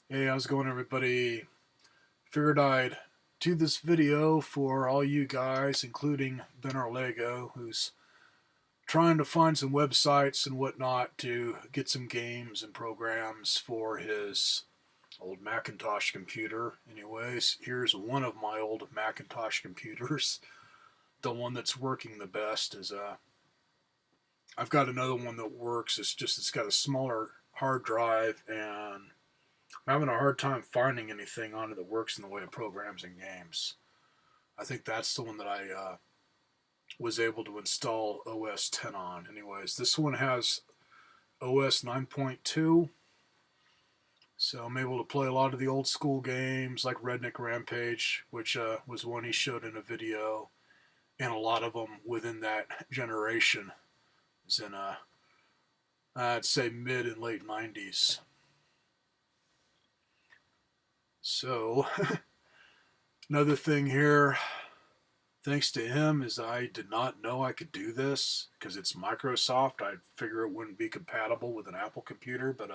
Hey, how's it going, everybody? Figured I'd do this video for all you guys, including benrlego, who's trying to find some websites and whatnot to get some games and programs for his old Macintosh computer. Anyways, here's one of my old Macintosh computers. The one that's working the best is I've got another one that works. It's got a smaller hard drive, and I'm having a hard time finding anything on it that works in the way of programs and games. I think that's the one that I was able to install OS 10 on. Anyways, this one has OS 9.2, so I'm able to play a lot of the old school games like Redneck Rampage, which was one he showed in a video, and a lot of them within that generation is in I'd say mid and late 90s. So another thing here, thanks to him, is I did not know I could do this because it's Microsoft. I'd figure it wouldn't be compatible with an Apple computer, but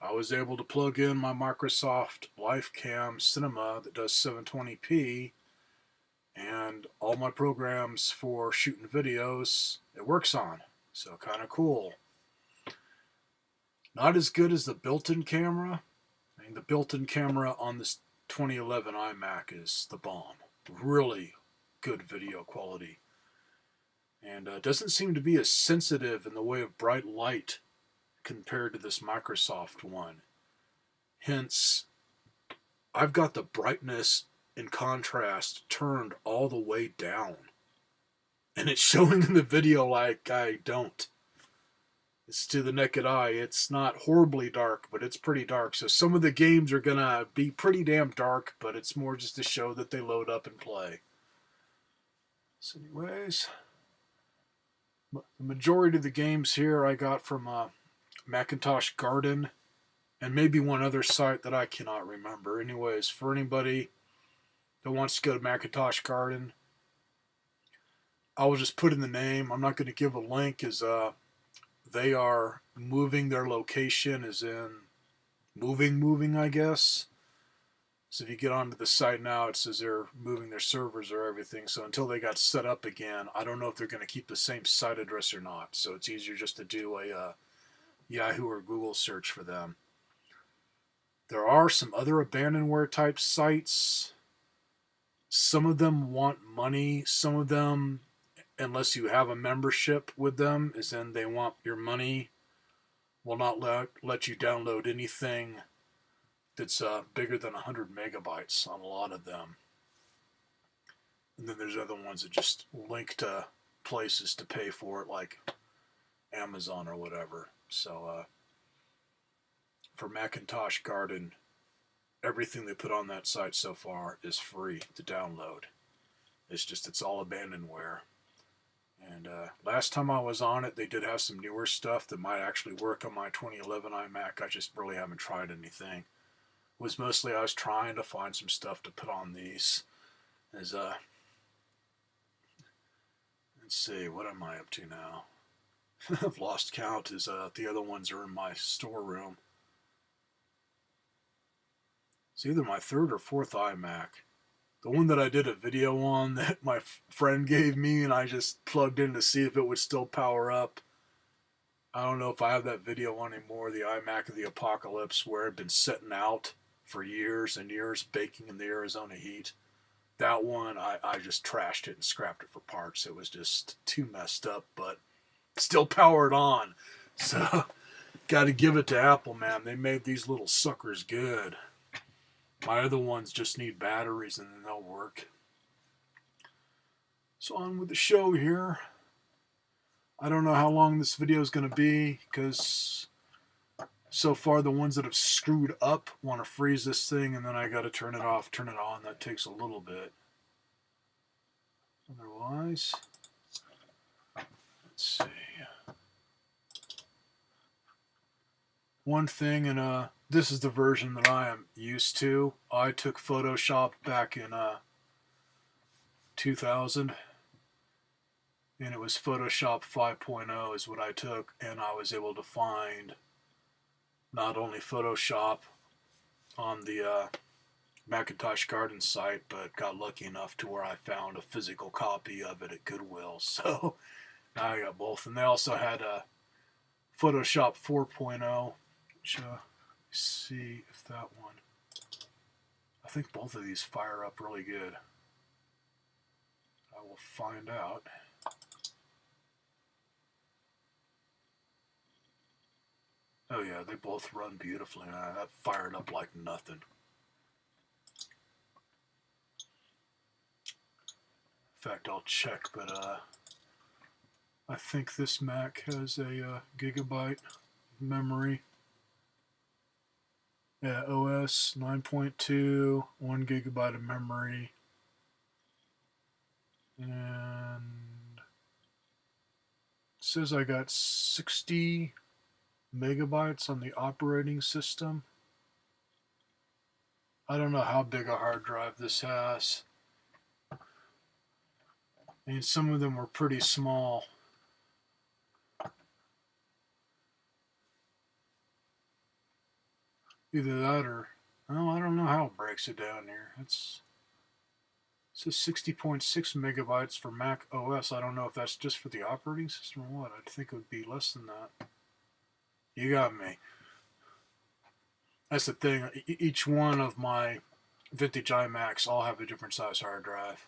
I was able to plug in my Microsoft LifeCam Cinema that does 720p, and all my programs for shooting videos it works on. So kind of cool. Not as good as the built-in camera. I mean, the built-in camera on this 2011 iMac is the bomb. Really good video quality. And doesn't seem to be as sensitive in the way of bright light compared to this Microsoft one. Hence, I've got the brightness and contrast turned all the way down. And it's showing in the video like I don't. It's to the naked eye. It's not horribly dark, but it's pretty dark. So some of the games are going to be pretty damn dark, but it's more just to show that they load up and play. So anyways, the majority of the games here I got from Macintosh Garden and maybe one other site that I cannot remember. Anyways, for anybody that wants to go to Macintosh Garden, I will just put in the name. I'm not going to give a link as they are moving their location, as in moving, I guess. So if you get onto the site now, it says they're moving their servers or everything. So until they got set up again, I don't know if they're going to keep the same site address or not. So it's easier just to do a Yahoo or Google search for them. There are some other abandonware type sites. Some of them want money. Some of them, unless you have a membership with them, is then they want your money, will not let you download anything that's bigger than 100 megabytes on a lot of them. And then there's other ones that just link to places to pay for it, like Amazon or whatever. So for Macintosh Garden, everything they put on that site so far is free to download. It's all abandonware. And last time I was on it, they did have some newer stuff that might actually work on my 2011 iMac. I just really haven't tried anything. It was mostly I was trying to find some stuff to put on these. As let's see, what am I up to now? I've lost count. As the other ones are in my storeroom. It's either my third or fourth iMac. The one that I did a video on that my friend gave me and I just plugged in to see if it would still power up. I don't know if I have that video on anymore, the iMac of the Apocalypse, where it had been sitting out for years and years, baking in the Arizona heat. That one, I just trashed it and scrapped it for parts. It was just too messed up, but still powered on. So, got to give it to Apple, man. They made these little suckers good. My other ones just need batteries and then they'll work. So on with the show here. I don't know how long this video is going to be because so far the ones that have screwed up want to freeze this thing and then I got to turn it off, turn it on. That takes a little bit. Otherwise, let's see. One thing, and this is the version that I am used to. I took Photoshop back in 2000, and it was Photoshop 5.0 is what I took, and I was able to find not only Photoshop on the Macintosh Garden site, but got lucky enough to where I found a physical copy of it at Goodwill. So now I got both. And they also had a Photoshop 4.0, which see if that one. I think both of these fire up really good. I will find out. Oh yeah, they both run beautifully. That fired up like nothing. In fact, I'll check, but I think this Mac has a gigabyte memory. Yeah, OS 9.2, 1 gigabyte of memory, and it says I got 60 megabytes on the operating system. I don't know how big a hard drive this has. I mean, some of them were pretty small. Either that or, oh, I don't know how it breaks it down here. It says 60.6 megabytes for Mac OS. I don't know if that's just for the operating system or what. I'd think it would be less than that. You got me. That's the thing. Each one of my vintage iMacs all have a different size hard drive.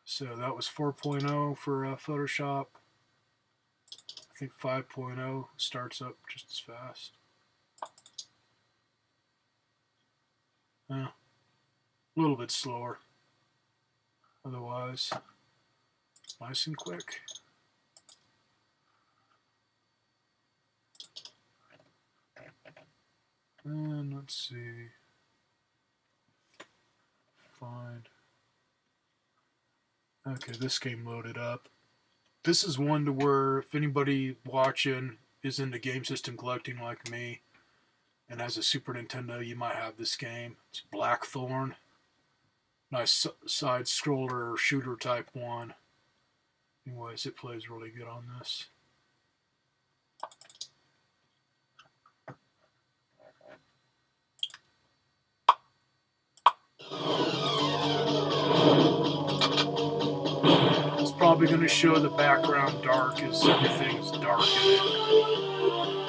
So that was 4.0 for Photoshop. I think 5.0 starts up just as fast. A little bit slower. Otherwise, nice and quick. And let's see. Find. Okay, this game loaded up. This is one to where if anybody watching is into game system collecting like me and has a Super Nintendo, you might have this game. It's Blackthorn. Nice side scroller shooter type one. Anyways, it plays really good on this. It's probably going to show the background dark as everything's dark in it.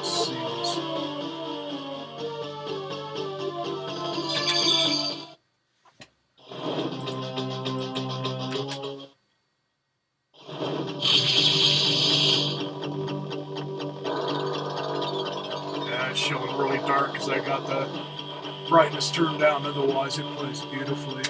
Seems. Yeah, it's showing really dark because I got the brightness turned down. Otherwise, it plays beautifully.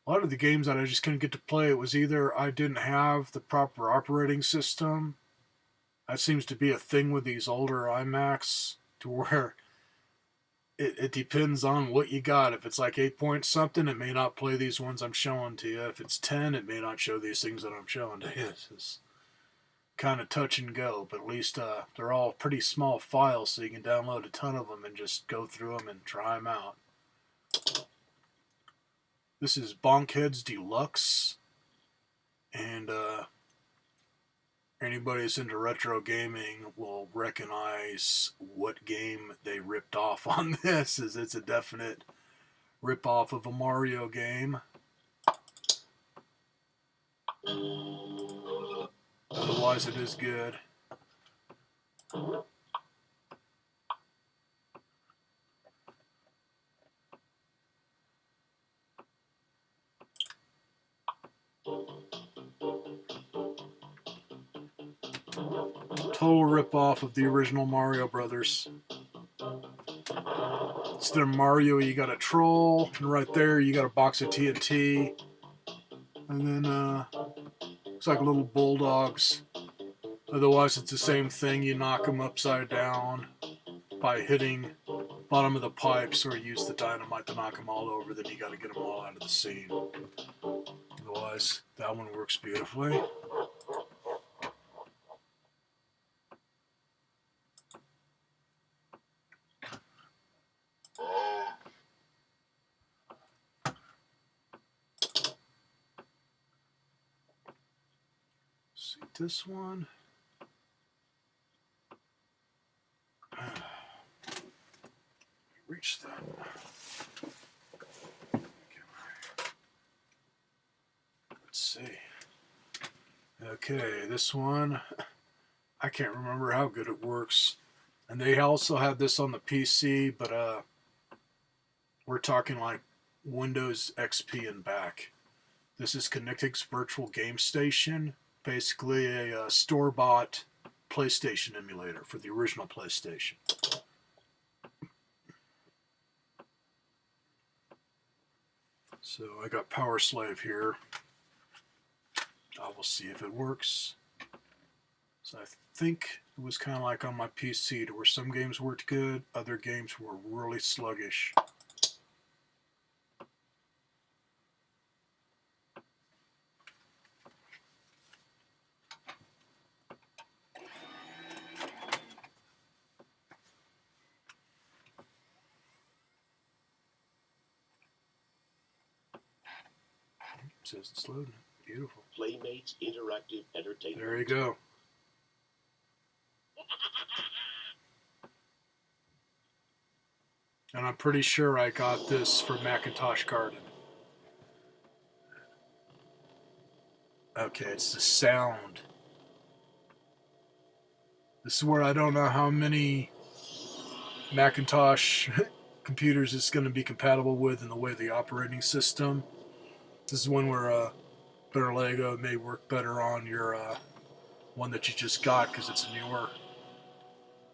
A lot of the games that I just couldn't get to play, it was either I didn't have the proper operating system. That seems to be a thing with these older iMacs, to where it depends on what you got. If it's like 8 point something, it may not play these ones I'm showing to you. If it's 10, it may not show these things that I'm showing to you. It's kind of touch and go, but at least they're all pretty small files, so you can download a ton of them and just go through them and try them out. This is Bonkheads Deluxe, and anybody that's into retro gaming will recognize what game they ripped off on this, as it's a definite rip-off of a Mario game. Otherwise, it is good. Total rip-off of the original Mario Brothers. Instead of Mario, you got a troll, and right there you got a box of TNT, and then looks like little bulldogs. Otherwise, it's the same thing. You knock them upside down by hitting bottom of the pipes, or use the dynamite to knock them all over. Then you got to get them all out of the scene. Otherwise, that one works beautifully. this one. Reach that. Let's see. Okay, this one, I can't remember how good it works. And they also have this on the PC, but we're talking like Windows XP and back. This is Connectic's Virtual Game Station, basically a store-bought PlayStation emulator for the original PlayStation. So I got Power Slave here. I will see if it works. So I think it was kind of like on my PC, to where some games worked good, other games were really sluggish. It says it's loading. Beautiful. Playmates Interactive Entertainment. There you go. And I'm pretty sure I got this from Macintosh Garden. Okay, it's the sound. This is where I don't know how many Macintosh computers it's going to be compatible with in the way of the operating system. This is one where benrlego may work better on your one that you just got because it's newer.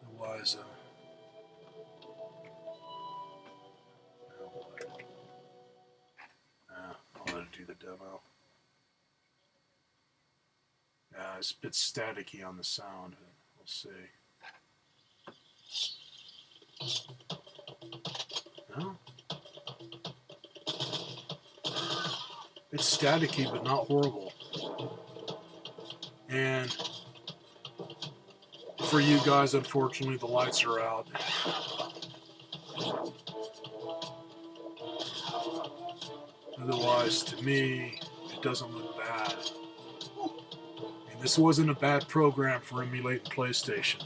Otherwise, I'll let it do the demo. It's a bit staticky on the sound. We'll see. No? It's staticky, but not horrible. And for you guys, unfortunately, the lights are out. Otherwise, to me, it doesn't look bad. And this wasn't a bad program for emulating PlayStation.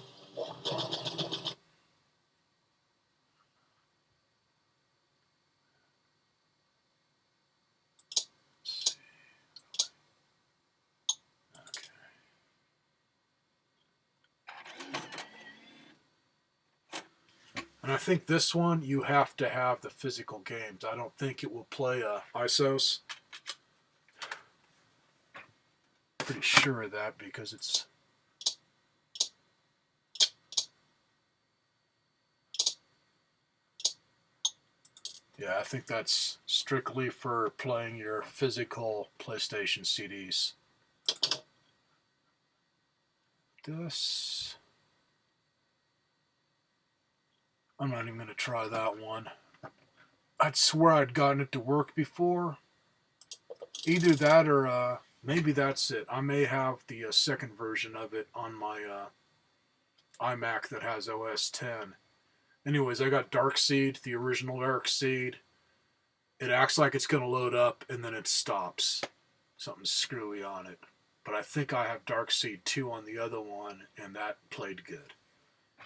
And I think this one, you have to have the physical games. I don't think it will play ISOs. Pretty sure of that because it's... Yeah, I think that's strictly for playing your physical PlayStation CDs. This... I'm not even going to try that one. I'd swear I'd gotten it to work before. Either that or maybe that's it. I may have the second version of it on my iMAC that has OS 10. Anyways, I got Darkseed, the original Darkseed. It acts like it's going to load up and then it stops. Something's screwy on it. But I think I have Darkseed 2 on the other one, and that played good.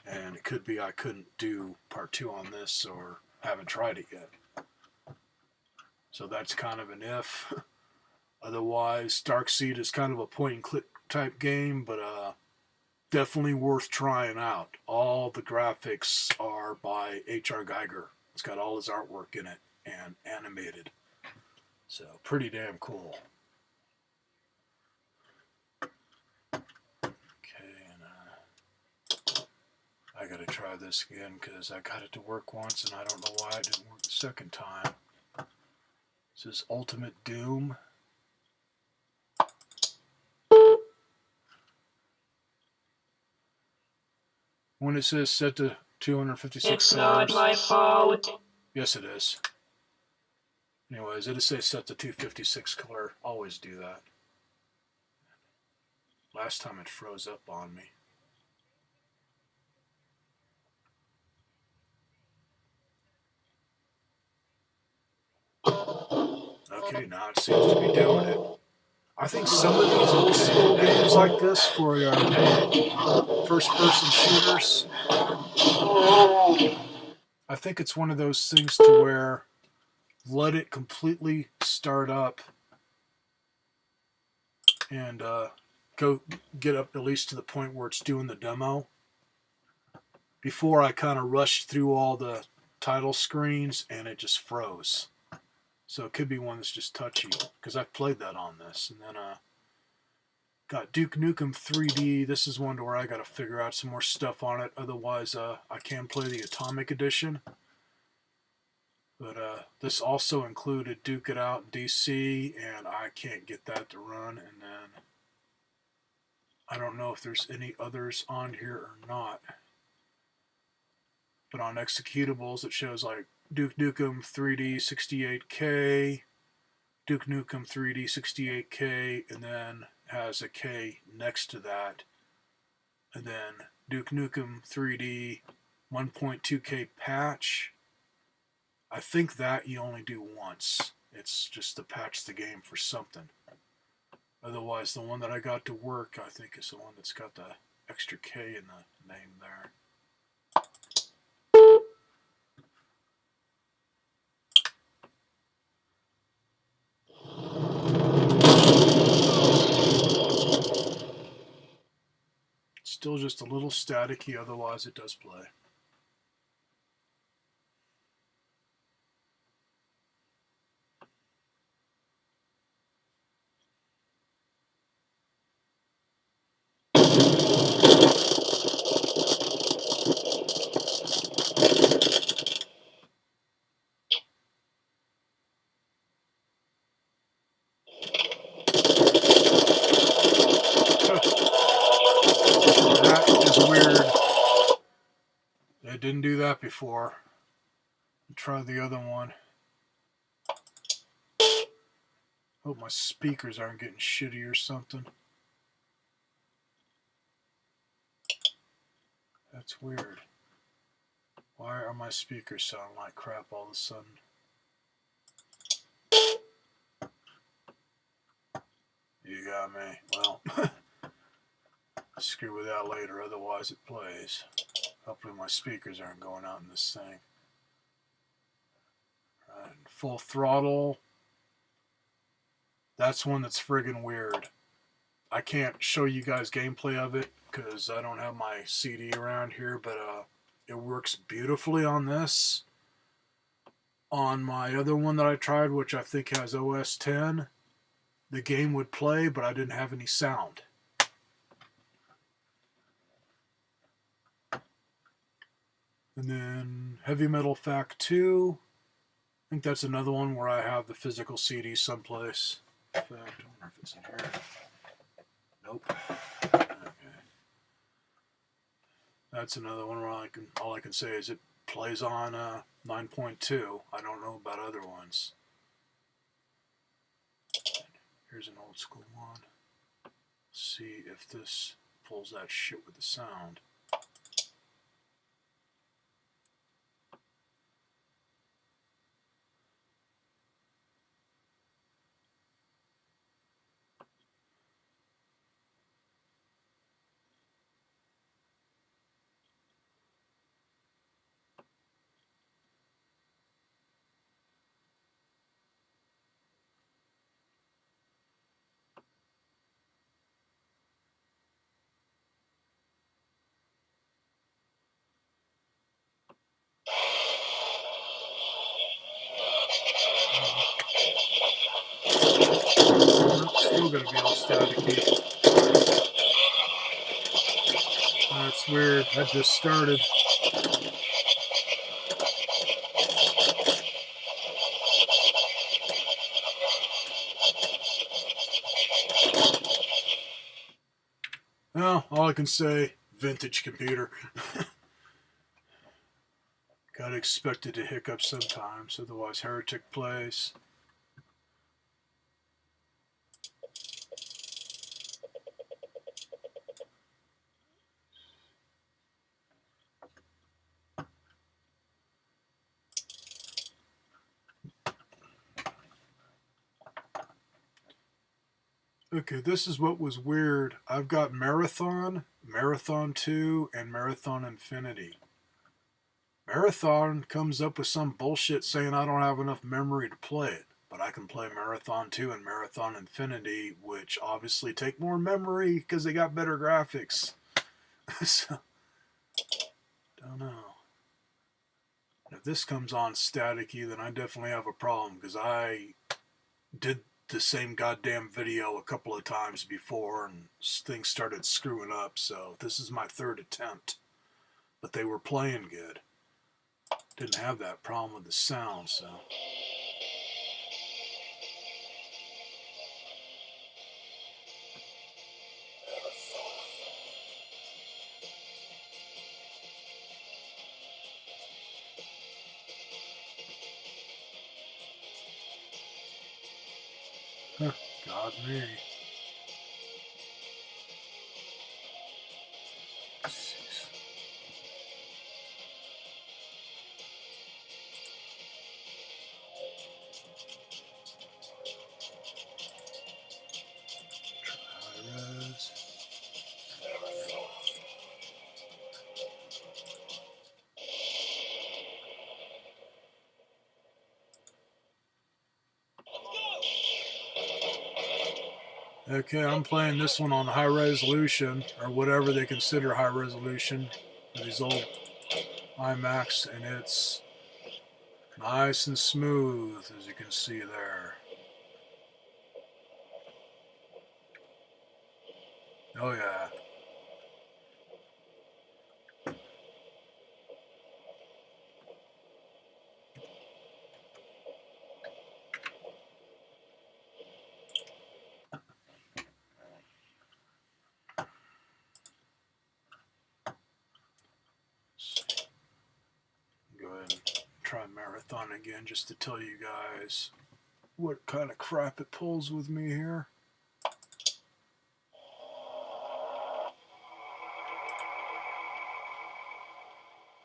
And it could be I couldn't do part 2 on this, or haven't tried it yet. So that's kind of an if. Otherwise, Darkseed is kind of a point-and-click type game, but definitely worth trying out. All the graphics are by H.R. Geiger. It's got all his artwork in it and animated. So pretty damn cool. I gotta try this again because I got it to work once and I don't know why it didn't work the second time. This is Ultimate Doom. When it says set to 256 it's colors, not my fault. Yes, it is. Anyways, it says set to 256 color. Always do that. Last time it froze up on me. Okay, now it seems to be doing it. I think some of these old school games like this for first-person shooters, I think it's one of those things to where let it completely start up and go get up at least to the point where it's doing the demo before I kind of rushed through all the title screens and it just froze. So it could be one that's just touchy because I've played that on this. And then got Duke Nukem 3D. This is one where I got to figure out some more stuff on it. Otherwise, I can play the Atomic Edition. But this also included Duke It Out DC, and I can't get that to run. And then I don't know if there's any others on here or not. But on executables, it shows like Duke Nukem 3D 68K, Duke Nukem 3D 68K, and then has a K next to that. And then Duke Nukem 3D 1.2K patch. I think that you only do once. It's just to patch the game for something. Otherwise, the one that I got to work, I think, is the one that's got the extra K in the name there. Still just a little staticky, otherwise it does play. That is weird. It didn't do that before. Try the other one. Hope my speakers aren't getting shitty or something. That's weird. Why are my speakers sounding like crap all of a sudden? You got me. Well, screw with that later, otherwise it plays. Hopefully my speakers aren't going out in this thing. Right, full throttle. That's one that's friggin' weird. I can't show you guys gameplay of it because I don't have my CD around here, but it works beautifully on this. On my other one that I tried, which I think has OS 10, the game would play, but I didn't have any sound. And then Heavy Metal Fact 2. I think that's another one where I have the physical CD someplace. In fact, I wonder if it's in here. Nope. Okay. That's another one where all I can say is it plays on 9.2. I don't know about other ones. Here's an old school one. See if this pulls that shit with the sound. Still gonna be all staticky. That's weird. That just started. Well, all I can say, vintage computer. Gotta expect it to hiccup sometimes, otherwise Heretic plays. Okay, this is what was weird. I've got Marathon, Marathon 2, and Marathon Infinity. Marathon comes up with some bullshit saying I don't have enough memory to play it, but I can play Marathon 2 and Marathon Infinity, which obviously take more memory because they got better graphics. So, don't know. If this comes on staticky, then I definitely have a problem because I did the same goddamn video a couple of times before and things started screwing up, so this is my third attempt. But they were playing good. Didn't have that problem with the sound, so. Huh, God me. Okay, I'm playing this one on high resolution, or whatever they consider high resolution for these old iMacs, and it's nice and smooth, as you can see there. Oh yeah. Go ahead and try Marathon again just to tell you guys what kind of crap it pulls with me here.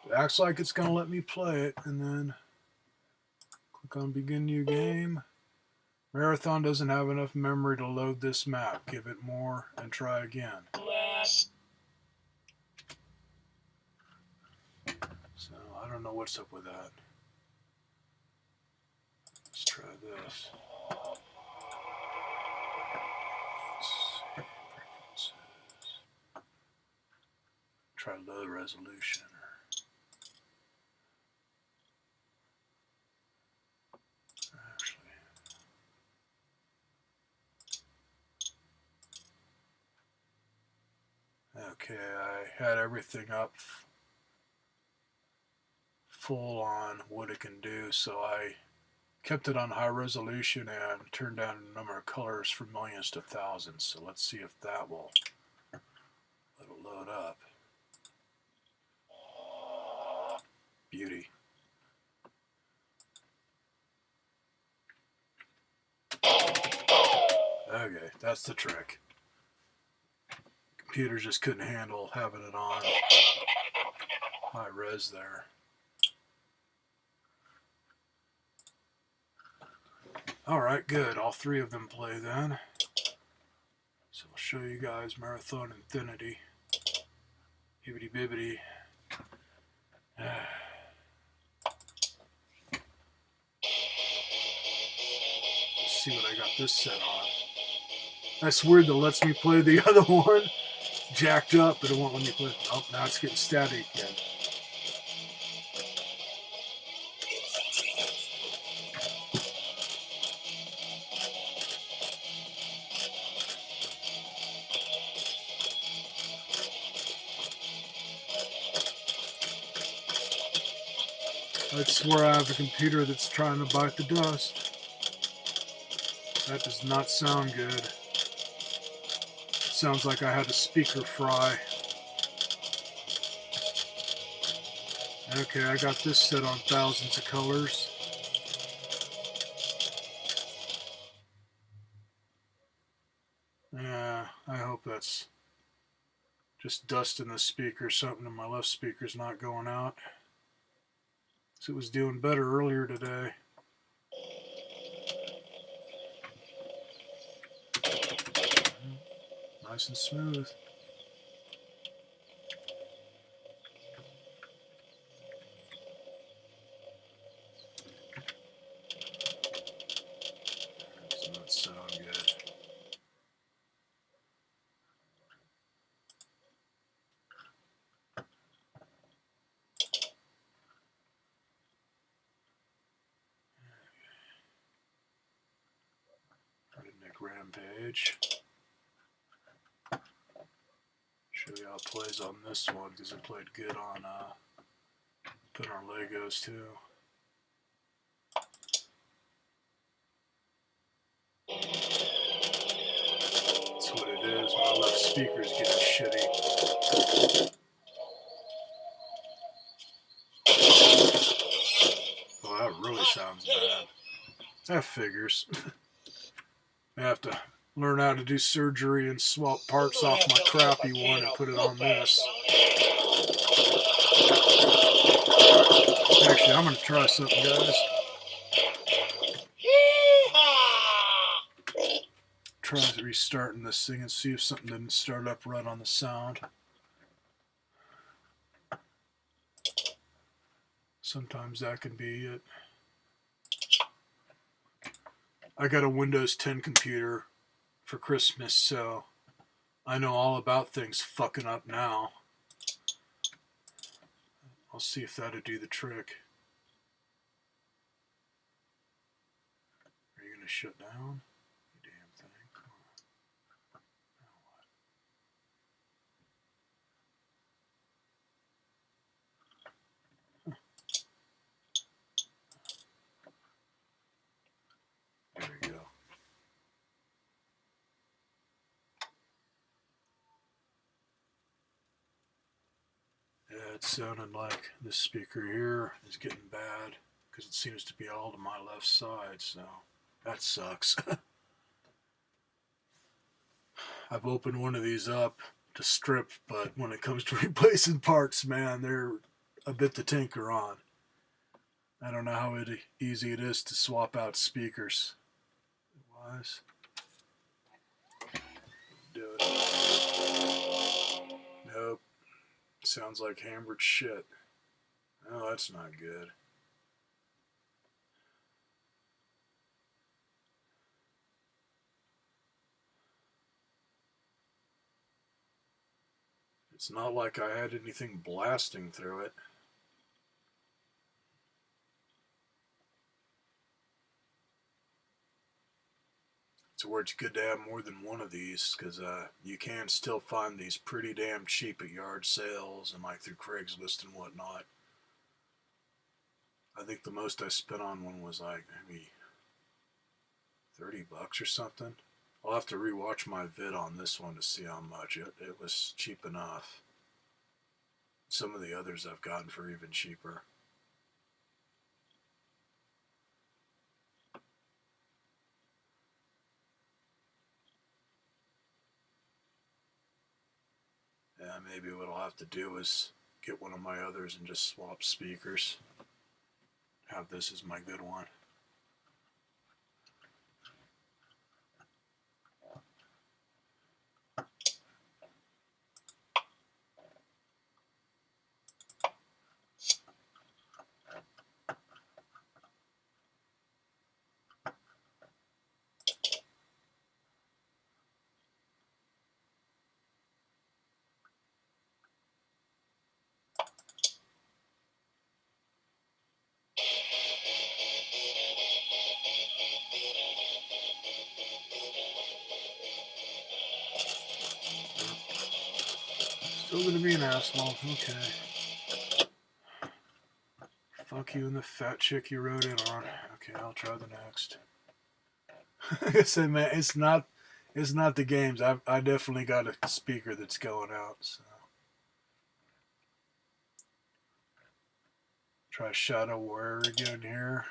It acts like it's going to let me play it, and then click on Begin New Game. Marathon doesn't have enough memory to load this map. Give it more and try again. So I don't know what's up with that. Let's try this. Try low resolution. Okay, I had everything up full on what it can do, so I kept it on high resolution and turned down the number of colors from millions to thousands. So let's see if that will let it load up. Beauty. Okay, that's the trick. Computer just couldn't handle having it on high res there. Alright, good. All three of them play then. So I'll show you guys Marathon Infinity. Hibbity bibbity. Let's see what I got this set on. That's weird that lets me play the other one. Jacked up, but it won't let me play. Oh, now it's getting static again. I swear I have a computer that's trying to bite the dust. That does not sound good. It sounds like I had a speaker fry. Okay, I got this set on thousands of colors. Yeah, I hope that's just dust in the speaker, something in my left speaker's not going out. So it was doing better earlier today. Nice and smooth. Does not sound good. Redneck Rampage. Show you how it plays on this one because it played good on benrlegos too. That's what it is. My left speaker's getting shitty. Oh, that really sounds bad. That figures. I have to learn how to do surgery and swap parts off my crappy one and put it on this. Actually, I'm going to try something, guys. Try restarting this thing and see if something didn't start up right on the sound. Sometimes that can be it. I got a Windows 10 computer for Christmas, so I know all about things fucking up now. I'll see if that'll do the trick. Are you going to shut down? You damn thing. Come on. Now what? There we go. Yeah, it's sounding like this speaker here is getting bad because it seems to be all to my left side, so that sucks. I've opened one of these up to strip, but when it comes to replacing parts, man, they're a bit to tinker on. I don't know how easy it is to swap out speakers. It was. Do it. Nope. Sounds like hammered shit. Oh, that's not good. It's not like I had anything blasting through it. So where it's good to have more than one of these because you can still find these pretty damn cheap at yard sales and like through Craigslist and whatnot. I think the most I spent on one was like maybe $30 or something. I'll have to rewatch my vid on this one to see how much. It was cheap enough. Some of the others I've gotten for even cheaper. Yeah, maybe what I'll have to do is get one of my others and just swap speakers. Have this as my good one. Still gonna be an asshole. Okay. Fuck you and the fat chick you rode in on. Okay, I'll try the next. Like I said, man, it's not the games. I definitely got a speaker that's going out. So try Shadow Warrior again here.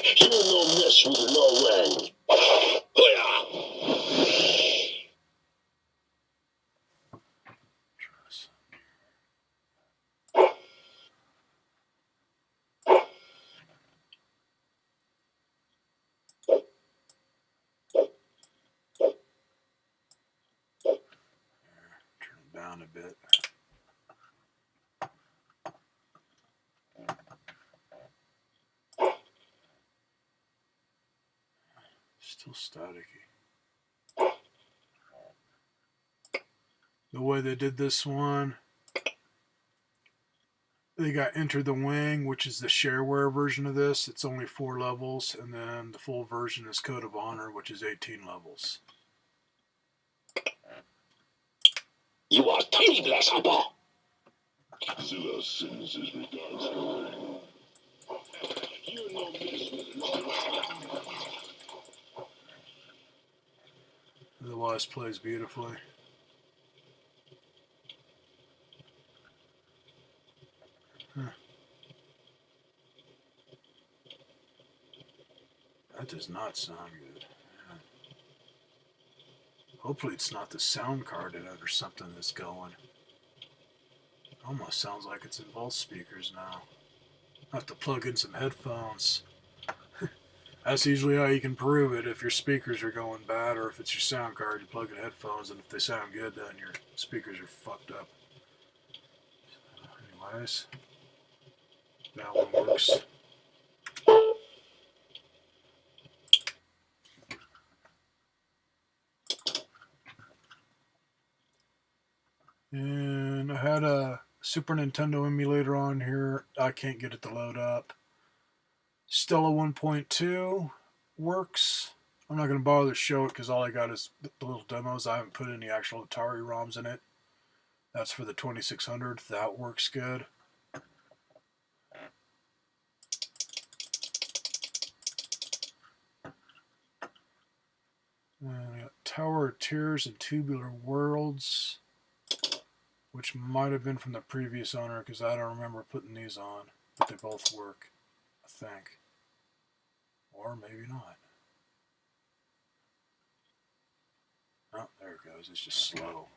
You no mess with low end. Turn it down a bit. Still staticky. The way they did this one, they got Enter the Wing, which is the shareware version of this. It's only 4 levels, and then the full version is Code of Honor, which is 18 levels. You are tiny grasshopper. Zero sends his regards. You no mess with low end. Otherwise, plays beautifully. That does not sound good. Yeah. Hopefully it's not the sound card in it or something that's going. Almost sounds like it's in both speakers now. I have to plug in some headphones. That's usually how you can prove it. If your speakers are going bad, or if it's your sound card, you plug in headphones, and if they sound good, then your speakers are fucked up. Anyways, that one works. And I had a Super Nintendo emulator on here. I can't get it to load up. Stella 1.2 works. I'm not going to bother to show it because all I got is the little demos. I haven't put any actual Atari ROMs in it. That's for the 2600. That works good. And I got Tower of Tears and Tubular Worlds, which might have been from the previous owner because I don't remember putting these on, but they both work, I think. Or maybe not. Oh, there it goes. It's just slow.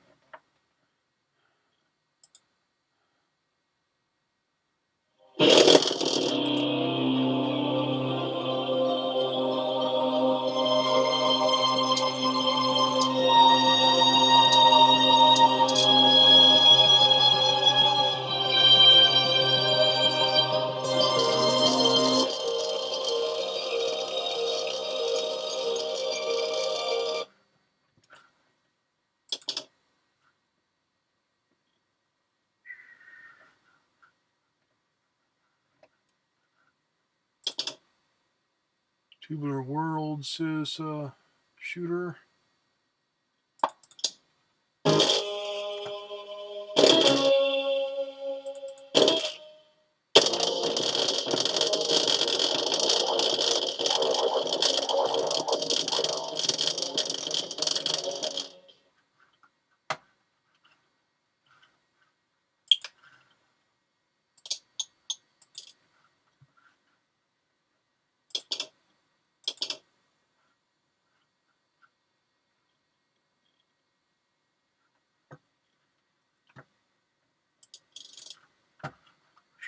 Tubular Worlds is a shooter.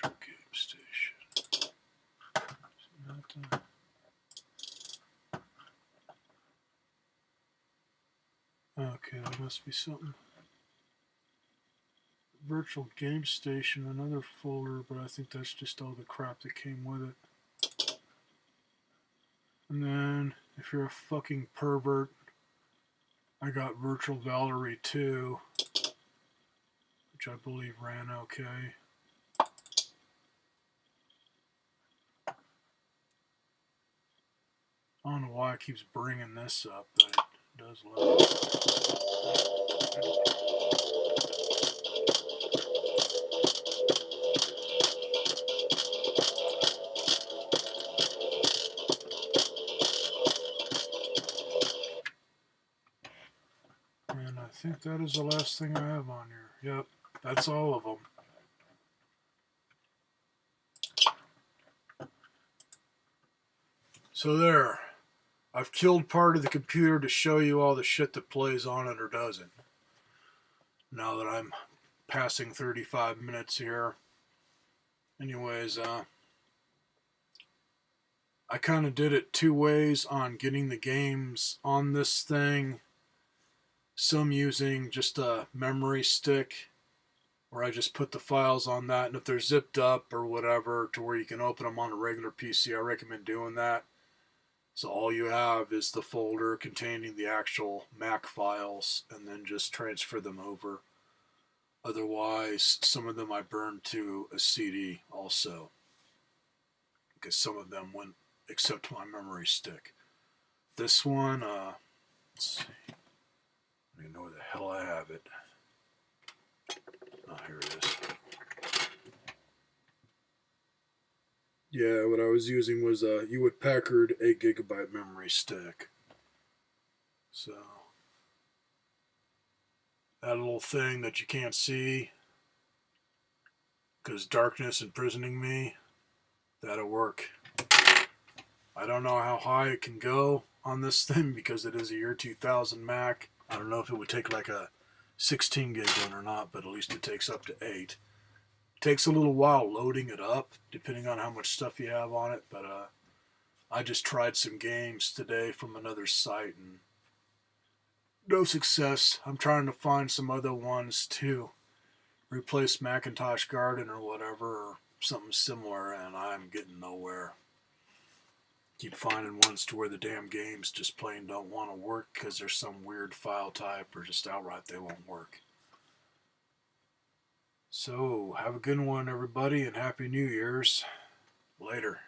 Game Station. Okay, that must be something. Virtual Game Station, another folder, but I think that's just all the crap that came with it. And then, if you're a fucking pervert, I got Virtual Valerie 2, which I believe ran okay. I don't know why it keeps bringing this up, but it does load. And I think that is the last thing I have on here. Yep, that's all of them. So there. I've killed part of the computer to show you all the shit that plays on it or doesn't. Now that I'm passing 35 minutes here. Anyways, I kind of did it two ways on getting the games on this thing. Some using just a memory stick, where I just put the files on that, and if they're zipped up or whatever to where you can open them on a regular PC, I recommend doing that. So all you have is the folder containing the actual Mac files, and then just transfer them over. Otherwise, some of them I burned to a CD also, because some of them wouldn't accept my memory stick. This one, let's see. I don't even know where the hell I have it. Oh, here it is. Yeah, what I was using was a Hewlett Packard 8GB memory stick. So, that little thing that you can't see, because darkness imprisoning me, that'll work. I don't know how high it can go on this thing because it is a year 2000 Mac. I don't know if it would take like a 16 gig one or not, but at least it takes up to 8. It takes a little while loading it up, depending on how much stuff you have on it, but I just tried some games today from another site and no success. I'm trying to find some other ones to replace Macintosh Garden or whatever, or something similar, and I'm getting nowhere. Keep finding ones to where the damn games just plain don't want to work because there's some weird file type or just outright they won't work. So, have a good one, everybody, and Happy New Year's. Later.